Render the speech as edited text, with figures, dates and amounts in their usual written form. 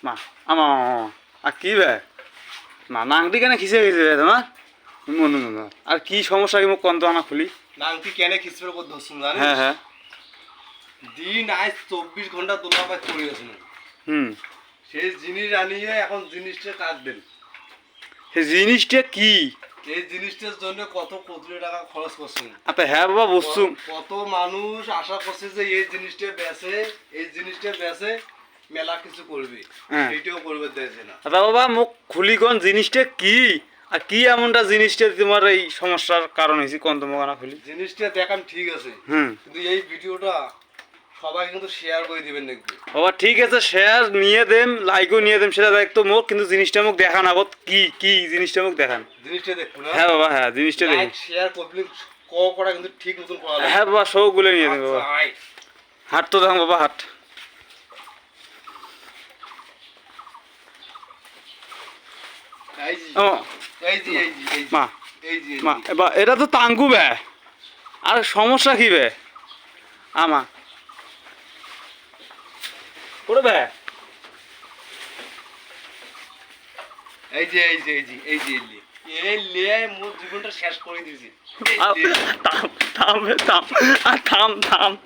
মা আমা আর কি বে না নাংটি কেন খিসে গেছে বে তোমার মনে মনে আর কি সমস্যা কি মোক কন্ত আনা খুলি নাংটি কেন খিসবে কত দোষ জানিস? হ্যাঁ হ্যাঁ দিন আজ 24 ঘন্টা তোলা পায় করে গেছে না। হুম সেই জিনিস আনিয়ে এখন জিনিসটা কাট দেন। সেই জিনিসটা কি এই জিনিসটার জন্য কত কোটি টাকা খরচ করছেন। আচ্ছা হ্যাঁ বাবা বসছু কত মানুষ আশা করছে যে এই জিনিসটা বেচে মেলা কিছু করবে, হ্যাঁ। এইটাও করবে দেয় না। আচ্ছা বাবা মোক খুলি কোন জিনিসটা কি আর কি এমনটা জিনিসটা তোমার এই সমস্যার কারণ হয়েছে কোন তোমার আনা খুলি জিনিসটা দেখান ঠিক আছে, হুম কিন্তু এই ভিডিওটা সবাই কিন্তু শেয়ার করে দিবেন নাকি। বাবা ঠিক আছে শেয়ার নিয়ে দেম লাইকও নিয়ে দেম সেটা দেখতো মোক কিন্তু জিনিসটা মোক দেখান আগত কি কি জিনিসটা মোক দেখান জিনিসটা দেখুন হ্যাঁ বাবা হ্যাঁ জিনিসটা দেখি লাইক শেয়ার পাবলিক করা কিন্তু ঠিক মতন করা লাগে। হ্যাঁ বাবা সবগুলো নিয়ে দেম বাবা আচ্ছা, আয়। হাট তো দেখাম বাবা হাট এই জি, ও এই জি, এই জি, এই জি, মা এই জি, এই মা জি। এবার এটা তো তাঙ্গু বে আর সমস্যা কি বে আমা করে বে এই যে, এই যে, এই যে, এই যে, এই যে। এই লিয়ে মোর জীবনটা শেষ করে দিয়েছি। এই যে। থাম থাম থাম আর থাম থাম